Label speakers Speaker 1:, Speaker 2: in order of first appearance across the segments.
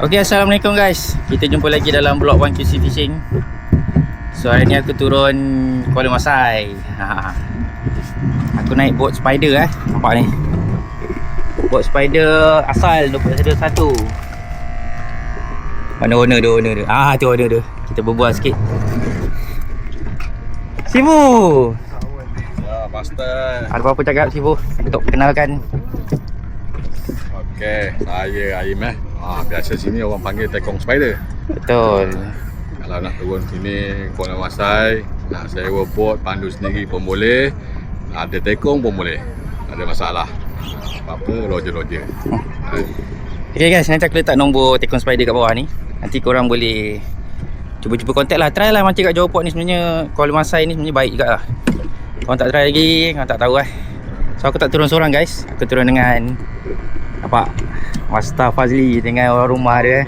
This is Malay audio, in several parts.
Speaker 1: Okay, Assalamualaikum guys. Kita jumpa lagi dalam vlog 1QC Fishing. So hari ni aku turun Kuala Masai. Aku naik boat spider nampak ni. Boat spider asal 21. Mana owner dia, tu owner dia. Kita berbual sikit. Sibu.
Speaker 2: Ya, master.
Speaker 1: Ada apa-apa cakap Sibu untuk perkenalkan?
Speaker 2: Okey, saya Aim biasa sini orang panggil tekong spider.
Speaker 1: Betul.
Speaker 2: Kalau nak turun sini Kuala Masai, nak sewa boat, pandu sendiri pun boleh. Ada tekong pun boleh. Tak ada masalah. Apa-apa, roger.
Speaker 1: Okay guys, nanti aku letak nombor tekong spider kat bawah ni. Nanti korang boleh cuba-cuba kontak lah. Try lah macam kat Johor Port ni sebenarnya. Kuala Masai ni sebenarnya baik juga lah. Korang tak try lagi, korang tak tahu So aku tak turun seorang guys. Aku turun dengan apa? Master Fazli dengan orang rumah dia.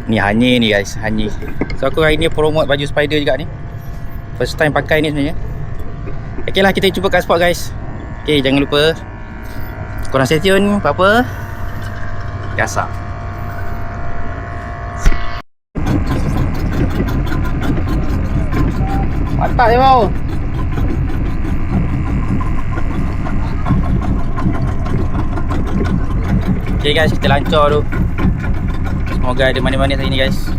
Speaker 1: Ni Hanyi ni guys, Hanyi. So aku hari ni promote baju spider juga ni. First time pakai ni sebenarnya. Okay lah, kita cuba kat spot guys. Okay, jangan lupa korang stay tune. Apa-apa biasa. Mantap je bau. Okay guys, kita lancar tu. Semoga ada manis-manis hari ni guys.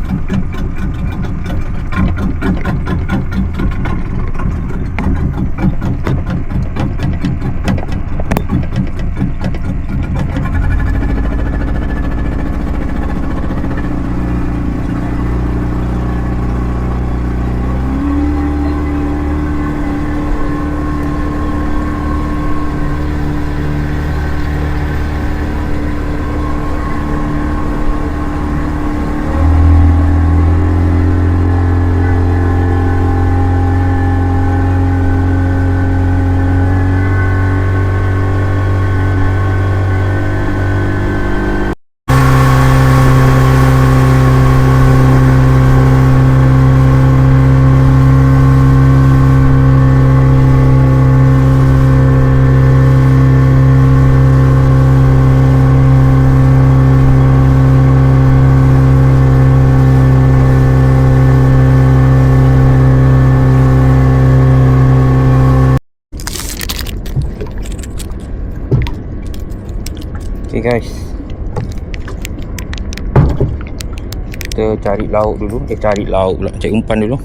Speaker 1: Okay guys, kita cari lauk dulu. Cari lauk pula, cari umpan dulu.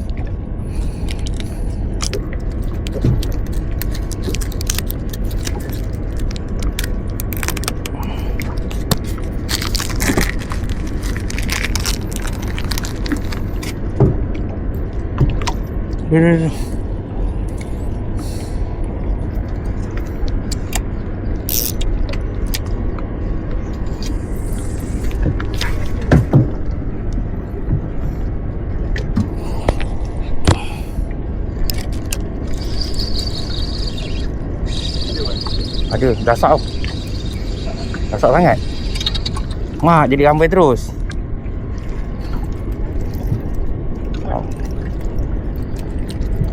Speaker 1: Ada, dasak tau. Dasak sangat. Mak, jadi rambai terus.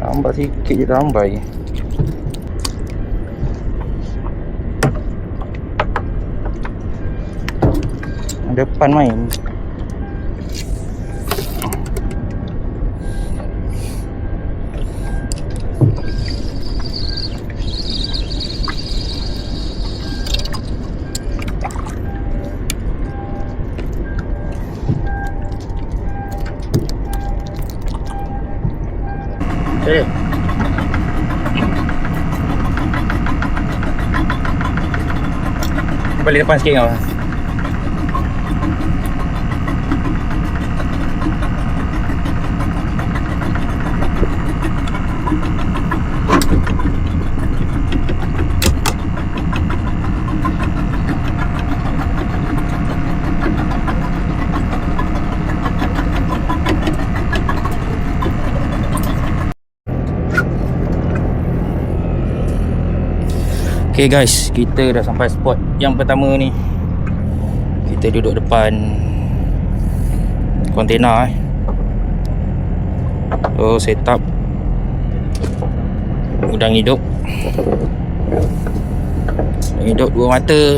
Speaker 1: Rambai sikit je rambai. Depan main. Okay. Balik depan sikit kau. Okay guys, kita dah sampai spot yang pertama ni. Kita duduk depan kontena So set up udang hidup. Udang hidup 2 mata.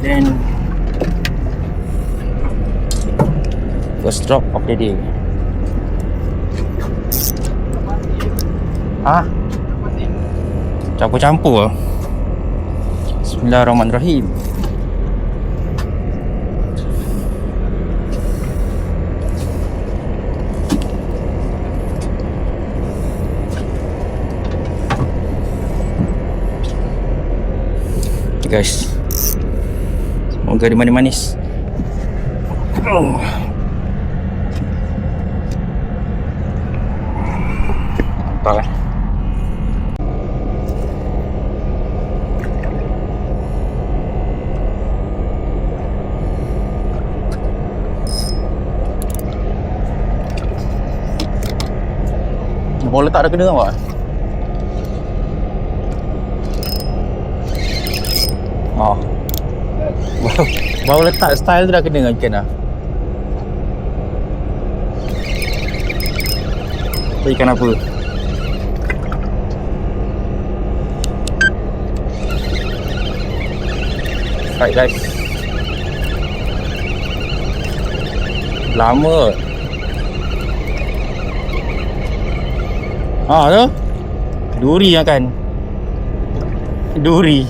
Speaker 1: Then First drop of the day. Campur-campur lah. Bismillahirrahmanirrahim. Okay guys, semoga dia manis-manis. Mantap lah. Bola tak ada kena awak. Baru letak style tu dah kena dengan ikan dah. Tu ikan apa? Right guys, lama. Tu duri kan. Duri.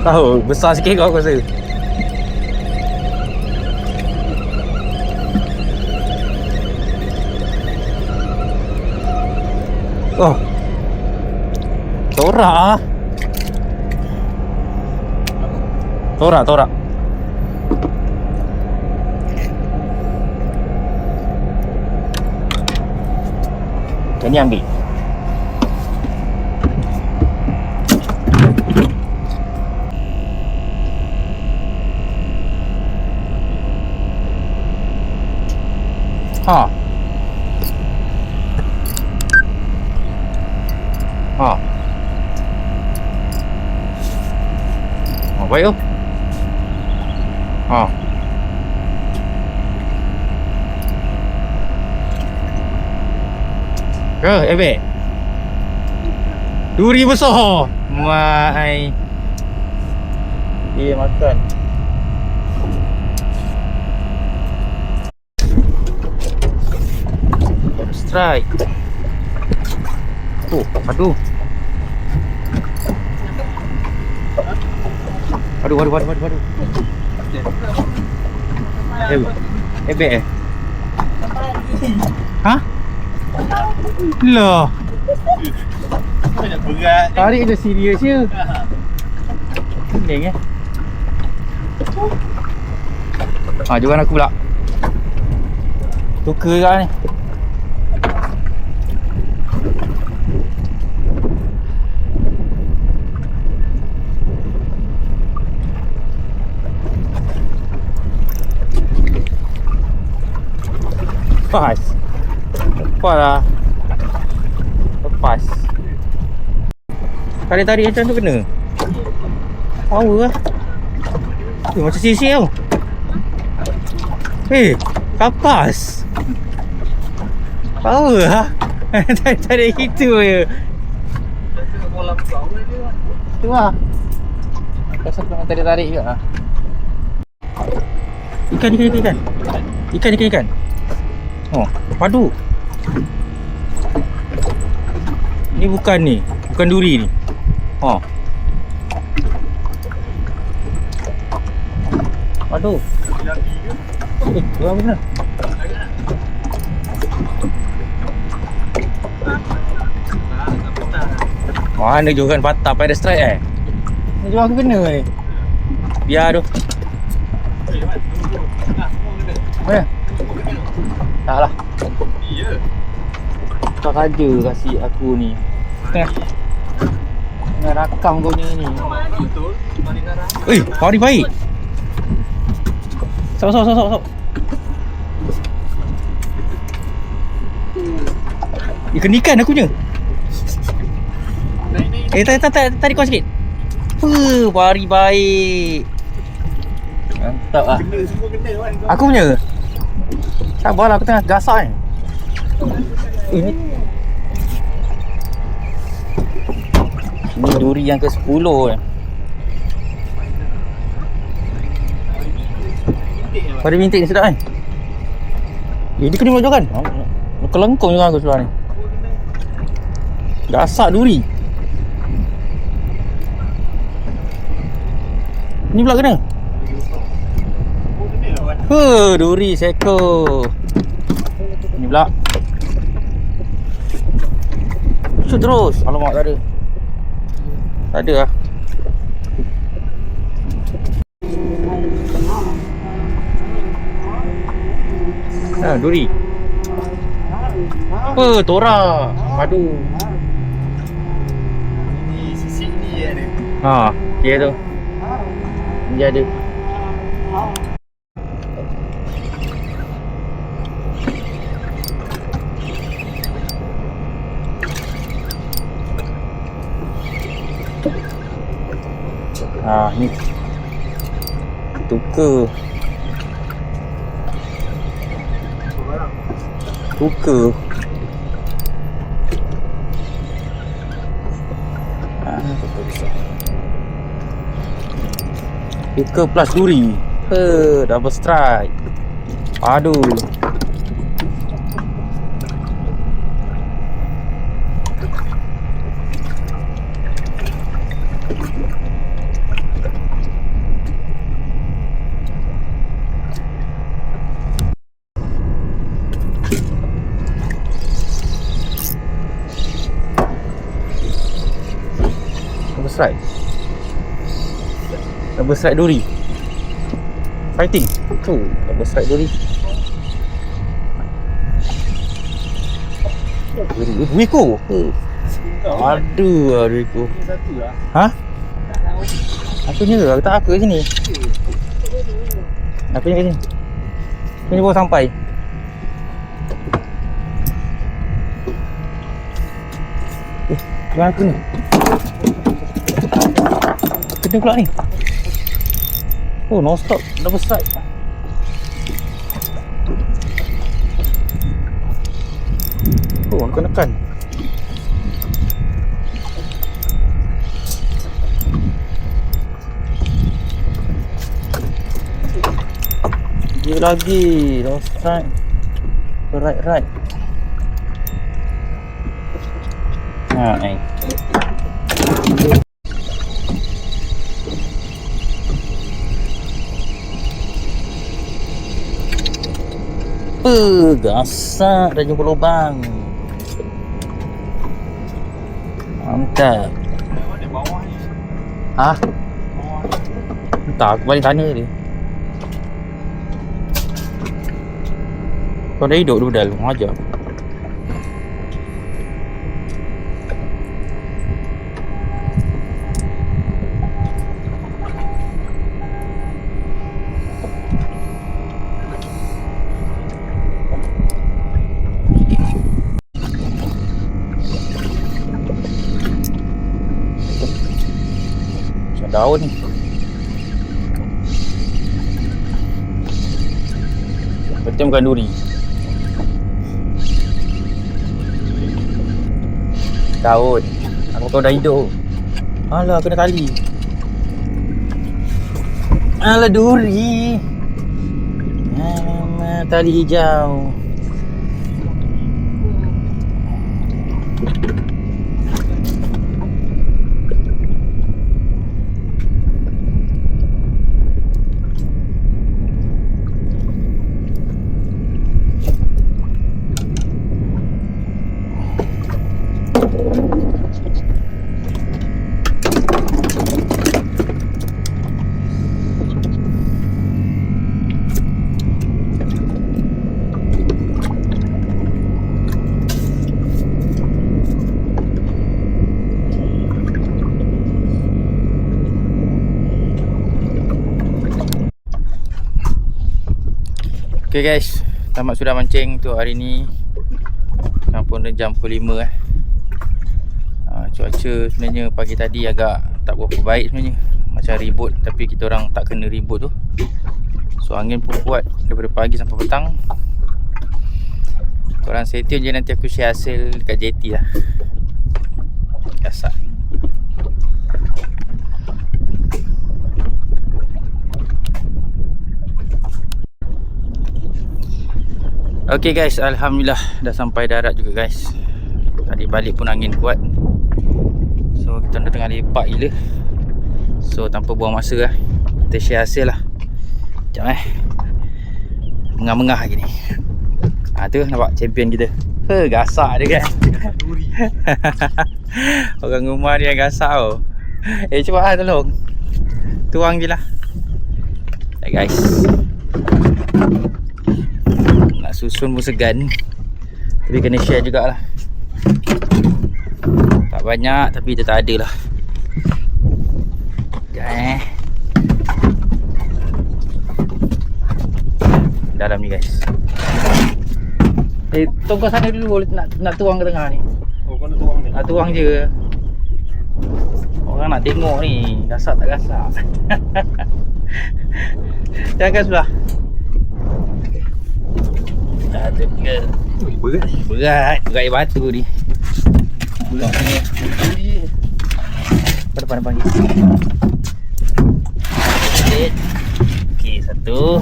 Speaker 1: Tahu, besar sikit kau aku rasa. Oh. Torak ah. Torak. Ini ambil. Baik tu. Ebek. Duri besar. Mai. Dia makan. Strike. Aduh. Ebek eh? Lah. Tarik je serius je. Pening eh. Joran aku pula. Tukar kat ni. Lepas. Tarik-tarik macam tu kena. Power lah. Macam sisi tau. Kapas. Power lah. Tarik gitu je. Tu lah. Pasal tu tarik-tarik juga lah. Ikan. Padu. Ni bukan duri ni. Padu. Kurang benar. Mana joran patah pada strike Ni jual aku kena ni. Biar tu. Mana? Tak lah. Tak ada kasih aku ni. Tengah rakam kau punya ni.
Speaker 2: Betul. Mari garang.
Speaker 1: Eh, hari baik. Sok. Ikan aku punya. Tarik kau sikit. Pari baik. Mantap lah.
Speaker 2: Kena semua kena kan.
Speaker 1: Aku punya. Sabarlah, aku tengah gasak ni. Ini duri yang ke-10 ni. Pada bintik ni sedap kan? Dia kena buat kan? Kelengkong juga aku sebelah ni. Gasak duri. Ni pula kena. Duri seko. Ni pula. Shoot terus. Alamak, tak ada. Tak ada lah. Duri. Apa? Tora. Padu.
Speaker 2: Ini sisik ni ada.
Speaker 1: Dia tu. Dia ada. Ni tukar tukar plus duri. Double strike. Aduh. Double strike duri. Fighting. Double strike duri. Wiko. Aduh, Wiko.
Speaker 2: Satu lah.
Speaker 1: Ha? Aku ni ke? Tak aku kat sini. Aku ni kat sini. Aku ni baru sampai. Jangan aku ni. Kena pula ni. Non stop. Double strike. Nekan. Dia lagi. Non strike. Right. Ni. Gasak dah jumpa lubang. Mantap. Entah, aku balik sana dia. Kau dah hidup dulu dah, mengajar. Daun ni. Betul bukan duri. Daun. Aku tahu dah hidup. Alah, kena tali. Alah, duri. Tali hijau. Okay guys, tamat sudah mancing untuk hari ni. Sekarang pun dah jam pukul 5 cuaca sebenarnya pagi tadi agak tak berapa baik sebenarnya. Macam ribut, tapi kita orang tak kena ribut tu. So angin pun kuat daripada pagi sampai petang. Korang stay tune je, nanti aku share hasil dekat JT lah. Gasak. Okay guys, alhamdulillah dah sampai darat juga guys. Tadi balik pun angin kuat. So kita dah tengah lepak gila. So tanpa buang masa lah, kita share hasil lah. Sekejap mengah-mengah lagi ni. Tu nampak champion kita. Gasak dia kan. Orang rumah dia yang gasak tau. Cuba lah tolong. Tuang je lah. Guys, nak susun pun segan, tapi kena share jugalah. Tak banyak tapi dia tak ada lah. Sekejap dalam ni guys. Tunggu sana dulu, nak tuang ke tengah ni.
Speaker 3: Oh, kau nak tuang ni?
Speaker 1: Nak tuang je. Orang nak tengok ni, gasak tak gasak. Jangan sebelah. Dah tu ke.
Speaker 3: Berat ni.
Speaker 1: Berat air batu ni.
Speaker 3: Berat ni.
Speaker 1: Depan ni. Okey, 1 2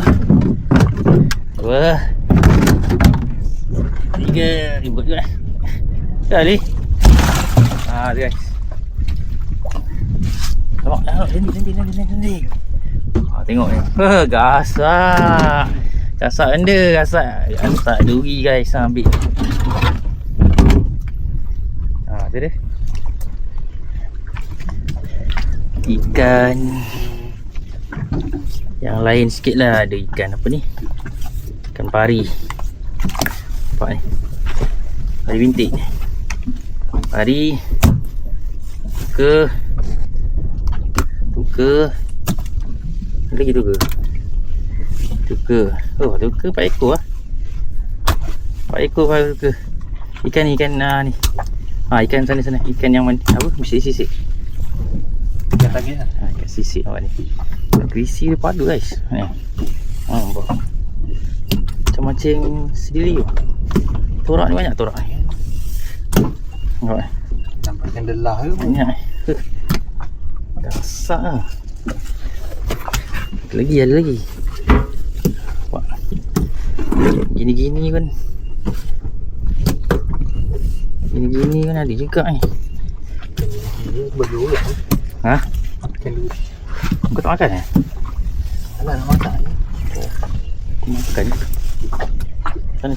Speaker 1: 3. Ribut juga dah. Dah ni. Tu guys. Tengok. Tengok ni. Gasak. Gasak benda. Gasak duri guys. Ambil. Tu dia. Ikan. Yang lain sikit lah. Ada ikan apa ni? Ikan pari. Nampak ni. Pari bintik. Pari. Tuka. Lagi tuka. Oh, tuka 4 ekor lah. 4 ekor tuka. Ikan ni. Ikan sana. Ikan yang mana? Apa? Sisik.
Speaker 3: Ikan tagih lah.
Speaker 1: Ikan sisik nampak ni. Krisi dia padu guys. Ni. Nampak. Macam mancing sedili tu. Torak ni banyak torak ni. Nampak ni.
Speaker 3: Nampak ikan delah ke?
Speaker 1: Banyak ni. Gasak lah. Ada lagi. Nampak. Gini-gini kan. Gini-gini kan ada juga ni.
Speaker 3: Dia berlurut lah.
Speaker 1: Ha?
Speaker 3: Ikan duri.
Speaker 1: Kau tak makan
Speaker 3: Alah nak masak ni.
Speaker 1: Aku makan je. Sana.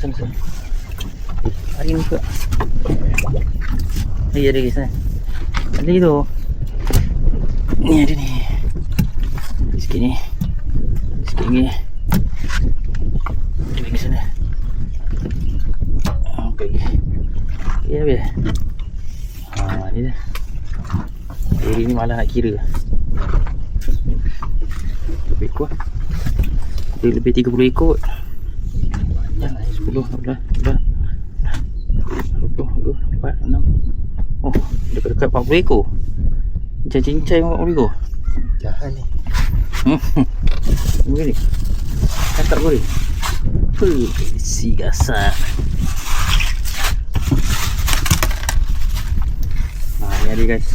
Speaker 1: Hari ni juga. Ada lagi sana. Ada lagi tu. Ni ada ni. Sikit ni. Ada lagi sana. Pergi. Ya habis. Ni dah. Hari ni malah nak kira. Lebih ekor. Dia lebih 30 ekor.
Speaker 3: Banyak lah.
Speaker 1: 10, 11, 12, 4, 6. Oh, dekat-dekat 40 ekor. Cincai 40 ekor.
Speaker 3: Jahat ni.
Speaker 1: Begini. Kan tak boleh. Si gasak. Ni ada guys.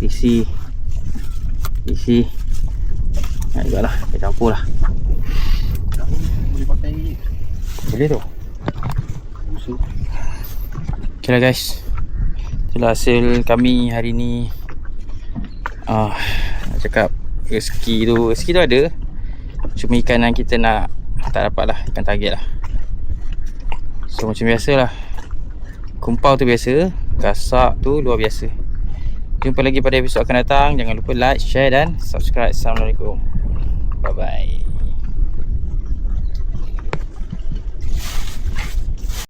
Speaker 1: Isi. Juga lah, kita campur lah.
Speaker 3: Boleh pakai ni.
Speaker 1: Boleh tu.
Speaker 3: Busuk.
Speaker 1: Okay lah guys, itulah hasil kami hari ni. Nak cakap rezeki tu ada. Cuma ikan yang kita nak tak dapat lah, ikan target lah. So macam biasa lah, kumpau tu biasa, gasak tu luar biasa. Jumpa lagi pada episod akan datang. Jangan lupa like, share dan subscribe. Assalamualaikum. Bye bye.